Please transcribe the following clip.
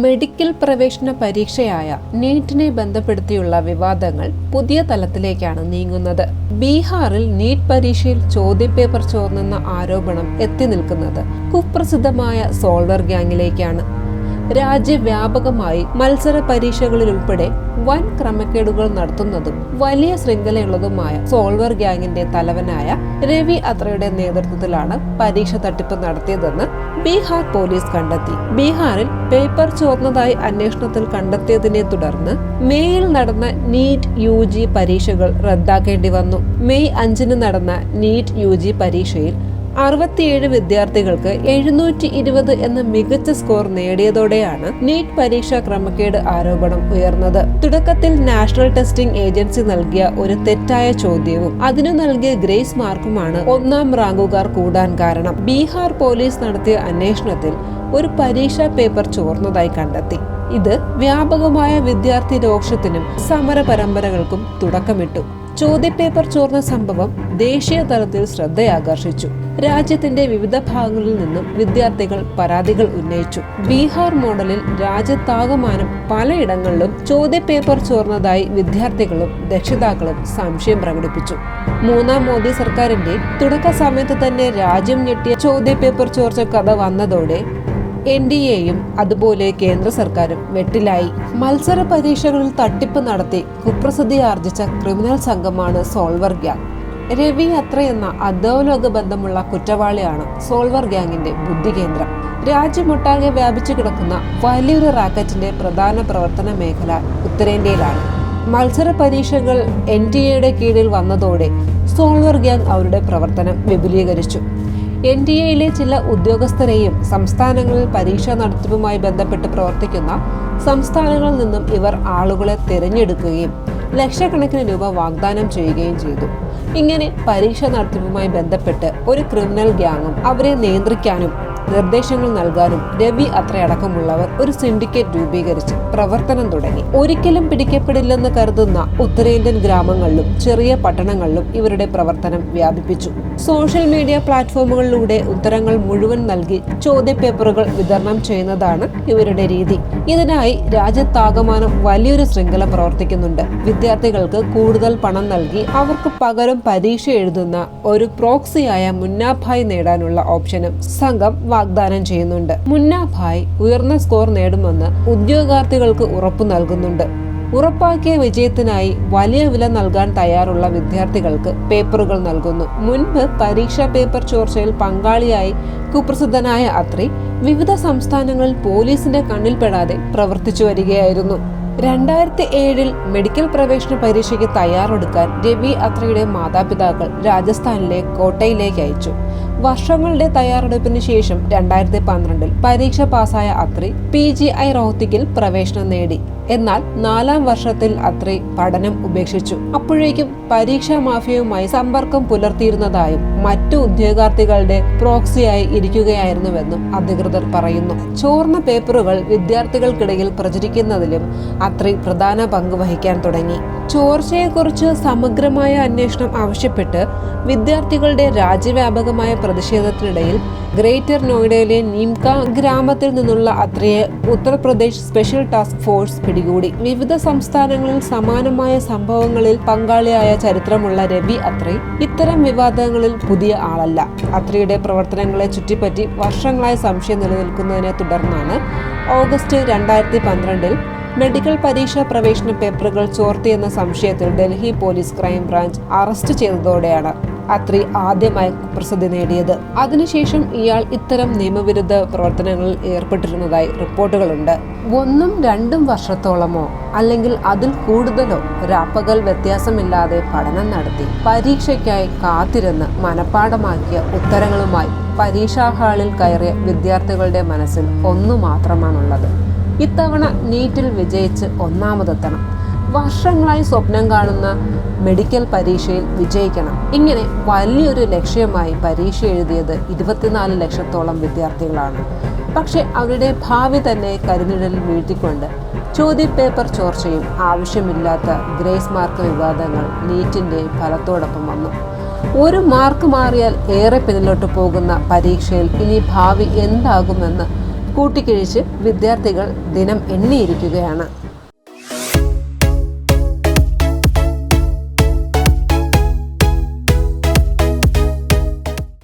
Medical പ്രവേശന പരീക്ഷയായ നീറ്റിനെ ബന്ധപ്പെടുത്തിയുള്ള വിവാദങ്ങൾ പുതിയ തലത്തിലേക്കാണ് നീങ്ങുന്നത്. ബീഹാറിൽ നീറ്റ് പരീക്ഷയിൽ ചോദ്യപേപ്പർ ചോർന്നെന്ന ആരോപണം എത്തി നിൽക്കുന്നത് കുപ്രസിദ്ധമായ സോൾവർ ഗ്യാങ്ങിലേക്കാണ്. രാജ്യവ്യാപകമായി മത്സര പരീക്ഷകളിൽ ഉൾപ്പെടെ വൻ ക്രമക്കേടുകൾ നടത്തുന്നതും വലിയ ശൃംഖലയുള്ളതുമായ സോൾവർ ഗ്യാങ്ങിന്റെ തലവനായ രവി അത്രയുടെ നേതൃത്വത്തിലാണ് പരീക്ഷ തട്ടിപ്പ് നടത്തിയതെന്ന് ബീഹാർ പോലീസ് കണ്ടെത്തി. ബീഹാറിൽ പേപ്പർ ചോർന്നതായി അന്വേഷണത്തിൽ കണ്ടെത്തിയതിനെ തുടർന്ന് മേയിൽ നടന്ന നീറ്റ് UG പരീക്ഷകൾ റദ്ദാക്കേണ്ടി വന്നു. മെയ് 5 നടന്ന നീറ്റ് UG പരീക്ഷയിൽ 67 വിദ്യാർത്ഥികൾക്ക് 720 എന്ന മികച്ച സ്കോർ നേടിയതോടെയാണ് നീറ്റ് പരീക്ഷാ ക്രമക്കേട് ആരോപണം ഉയർന്നത്. തുടക്കത്തിൽ നാഷണൽ ടെസ്റ്റിംഗ് ഏജൻസി നൽകിയ ഒരു തെറ്റായ ചോദ്യവും അതിനു നൽകിയ ഗ്രേസ് മാർക്കുമാണ് ഒന്നാം റാങ്കുകാർ കൂടാൻ കാരണം. ബീഹാർ പോലീസ് നടത്തിയ അന്വേഷണത്തിൽ ഒരു പരീക്ഷാ പേപ്പർ ചോർന്നതായി കണ്ടെത്തി. ഇത് വ്യാപകമായ വിദ്യാർത്ഥി രോഷത്തിനും സമര പരമ്പരകൾക്കും തുടക്കമിട്ടു. ചോദ്യപേപ്പർ ചോർന്ന സംഭവം ദേശീയ തലത്തിൽ ശ്രദ്ധയാകർഷിച്ചു. രാജ്യത്തിന്റെ വിവിധ ഭാഗങ്ങളിൽ നിന്നും വിദ്യാർത്ഥികൾ പരാതികൾ ഉന്നയിച്ചു. ബീഹാർ മോഡലിൽ രാജ്യത്താകമാനം പലയിടങ്ങളിലും ചോദ്യപേപ്പർ ചോർന്നതായി വിദ്യാർത്ഥികളും രക്ഷിതാക്കളും സംശയം പ്രകടിപ്പിച്ചു. മൂന്നാം മോദി സർക്കാരിന്റെ തുടക്ക സമയത്ത് തന്നെ രാജ്യം ഞെട്ടിയ ചോദ്യപേപ്പർ ചോർച്ച കഥ വന്നതോടെ NDAയും അതുപോലെ കേന്ദ്ര സർക്കാരും വെട്ടിലായി. മത്സര പരീക്ഷകളിൽ തട്ടിപ്പ് നടത്തി കുപ്രസിദ്ധി ആർജിച്ച ക്രിമിനൽ സംഘമാണ് സോൾവർ ഗ്യാങ്. രവി അത്ര എന്ന അധോലോക ബന്ധമുള്ള കുറ്റവാളിയാണ് സോൾവർ ഗ്യാങ്ങിന്റെ ബുദ്ധികേന്ദ്രം. രാജ്യമൊട്ടാകെ വ്യാപിച്ചു കിടക്കുന്ന വലിയൊരു റാക്കറ്റിന്റെ പ്രധാന പ്രവർത്തന മേഖല ഉത്തരേന്ത്യയിലാണ്. മത്സര പരീക്ഷകൾ NDAയുടെ കീഴിൽ വന്നതോടെ സോൾവർ ഗ്യാങ് അവരുടെ പ്രവർത്തനം വിപുലീകരിച്ചു. NDAയിലെ ചില ഉദ്യോഗസ്ഥരെയും സംസ്ഥാനങ്ങളിൽ പരീക്ഷാ നടത്തിപ്പുമായി ബന്ധപ്പെട്ട് പ്രവർത്തിക്കുന്ന സംസ്ഥാനങ്ങളിൽ നിന്നും ഇവർ ആളുകളെ തിരഞ്ഞെടുക്കുകയും ലക്ഷക്കണക്കിന് രൂപ വാഗ്ദാനം ചെയ്യുകയും ചെയ്തു. ഇങ്ങനെ പരീക്ഷാ നടത്തിപ്പുമായി ബന്ധപ്പെട്ട് ഒരു ക്രിമിനൽ ഗ്യാങ്ങും അവരെ നിയന്ത്രിക്കാനും നിർദ്ദേശങ്ങൾ നൽകാനും രവി അത്രയടക്കമുള്ളവർ ഒരു സിൻഡിക്കേറ്റ് രൂപീകരിച്ച് പ്രവർത്തനം തുടങ്ങി. ഒരിക്കലും പിടിക്കപ്പെടില്ലെന്ന് കരുതുന്ന ഉത്തരേന്ത്യൻ ഗ്രാമങ്ങളിലും ചെറിയ പട്ടണങ്ങളിലും ഇവരുടെ പ്രവർത്തനം വ്യാപിപ്പിച്ചു. സോഷ്യൽ മീഡിയ പ്ലാറ്റ്ഫോമുകളിലൂടെ ഉത്തരങ്ങൾ മുഴുവൻ നൽകി ചോദ്യപേപ്പറുകൾ വിതരണം ചെയ്യുന്നതാണ് ഇവരുടെ രീതി. ഇതിനായി രാജ്യത്താകമാനം വലിയൊരു ശൃംഖല പ്രവർത്തിക്കുന്നുണ്ട്. വിദ്യാർത്ഥികൾക്ക് കൂടുതൽ പണം നൽകി അവർക്ക് പകരം പരീക്ഷ എഴുതുന്ന ഒരു പ്രോക്സിയായ മുന്നാഭായ് നേടാനുള്ള ഓപ്ഷനും സംഘം വാഗ്ദാനം ചെയ്യുന്നുണ്ട്. മുന്നാഭായ് ഉയർന്ന സ്കോർ നേടുമെന്ന് ഉദ്യോഗാർത്ഥികൾക്ക് ഉറപ്പു നൽകുന്നുണ്ട്. ഉറപ്പാക്കിയ വിജയത്തിനായി വലിയ വില നൽകാൻ തയ്യാറുള്ള വിദ്യാർത്ഥികൾക്ക് പേപ്പറുകൾ നൽകുന്നു. മുൻപ് പരീക്ഷാ പേപ്പർ ചോർച്ചയിൽ പങ്കാളിയായി കുപ്രസിദ്ധനായ അത്രി വിവിധ സംസ്ഥാനങ്ങളിൽ പോലീസിന്റെ കണ്ണിൽപ്പെടാതെ പ്രവർത്തിച്ചു വരികയായിരുന്നു. 2007 മെഡിക്കൽ പ്രവേശന പരീക്ഷയ്ക്ക് തയ്യാറെടുക്കാൻ രവി അത്രയുടെ മാതാപിതാക്കൾ രാജസ്ഥാനിലെ കോട്ടയിലേക്ക് അയച്ചു. വർഷങ്ങളുടെ തയ്യാറെടുപ്പിന് ശേഷം 2012 പരീക്ഷ പാസായ അത്രി PGI റോഹ്തക്കിൽ പ്രവേശനം നേടി. എന്നാൽ 4ാം വർഷത്തിൽ അത്രി പഠനം ഉപേക്ഷിച്ചു. അപ്പോഴേക്കും പരീക്ഷാ മാഫിയയുമായി സമ്പർക്കം പുലർത്തിയിരുന്നതായും മറ്റു ഉദ്യോഗാർത്ഥികളുടെ പ്രോക്സിയായി ഇരിക്കുകയായിരുന്നുവെന്നും അധികൃതർ പറയുന്നു. ചോർന്ന പേപ്പറുകൾ വിദ്യാർത്ഥികൾക്കിടയിൽ പ്രചരിക്കുന്നതിലും അത്രി പ്രധാന പങ്ക് വഹിക്കാൻ തുടങ്ങി. ചോർച്ചയെക്കുറിച്ച് സമഗ്രമായ അന്വേഷണം ആവശ്യപ്പെട്ട് വിദ്യാർത്ഥികളുടെ രാജ്യവ്യാപകമായ പ്രതിഷേധത്തിനിടയിൽ ഗ്രേറ്റർ നോയിഡയിലെ നീംക ഗ്രാമത്തിൽ നിന്നുള്ള അത്രിയെ ഉത്തർപ്രദേശ് സ്പെഷ്യൽ ടാസ്ക് ഫോഴ്സ് പിടികൂടി. വിവിധ സംസ്ഥാനങ്ങളിൽ സമാനമായ സംഭവങ്ങളിൽ പങ്കാളിയായ ചരിത്രമുള്ള രവി അത്രി ഇത്തരം വിവാദങ്ങളിൽ പുതിയ ആളല്ല. അത്രിയുടെ പ്രവർത്തനങ്ങളെ ചുറ്റിപ്പറ്റി വർഷങ്ങളായി സംശയം നിലനിൽക്കുന്നതിനെ തുടർന്നാണ് ഓഗസ്റ്റ് 2012 മെഡിക്കൽ പരീക്ഷാ പ്രവേശന പേപ്പറുകൾ ചോർത്തിയെന്ന സംശയത്തിൽ ഡൽഹി പോലീസ് ക്രൈംബ്രാഞ്ച് അറസ്റ്റ് ചെയ്തതോടെയാണ് അത്രി ആദ്യമായി പ്രസിദ്ധി നേടിയത്. അതിനുശേഷം ഇയാൾ ഇത്തരം നിയമവിരുദ്ധ പ്രവർത്തനങ്ങളിൽ ഏർപ്പെട്ടിരുന്നതായി റിപ്പോർട്ടുകളുണ്ട്. 1-2 വർഷത്തോളമോ അല്ലെങ്കിൽ അതിൽ കൂടുതലോ രാപ്പകൽ വ്യത്യാസമില്ലാതെ പഠനം നടത്തി പരീക്ഷയ്ക്കായി കാത്തിരുന്ന് മനഃപ്പാഠമാക്കിയ ഉത്തരങ്ങളുമായി പരീക്ഷാ ഹാളിൽ കയറിയ വിദ്യാർത്ഥികളുടെ മനസ്സിൽ ഒന്നു മാത്രമാണുള്ളത്: ഇത്തവണ നീറ്റിൽ വിജയിച്ച് ഒന്നാമതെത്തണം. വർഷങ്ങളായി സ്വപ്നം കാണുന്ന മെഡിക്കൽ പരീക്ഷയിൽ വിജയിക്കണം. ഇങ്ങനെ വലിയൊരു ലക്ഷ്യമായി പരീക്ഷ എഴുതിയത് 24 ലക്ഷത്തോളം വിദ്യാർത്ഥികളാണ്. പക്ഷെ അവരുടെ ഭാവി തന്നെ കരുനിഴലിൽ വീഴ്ത്തിക്കൊണ്ട് ചോദ്യപേപ്പർ ചോർച്ചയും ആവശ്യമില്ലാത്ത ഗ്രേസ് മാർക്ക് വിവാദങ്ങൾ നീറ്റിന്റെ ഫലത്തോടൊപ്പം വന്നു. ഒരു മാർക്ക് മാറിയാൽ ഏറെ പിന്നിലോട്ട് പോകുന്ന പരീക്ഷയിൽ ഇനി ഭാവി എന്താകുമെന്ന് കൂട്ടിക്കിഴിച്ച് വിദ്യാർത്ഥികൾ ദിനം എണ്ണിയിരിക്കുകയാണ്.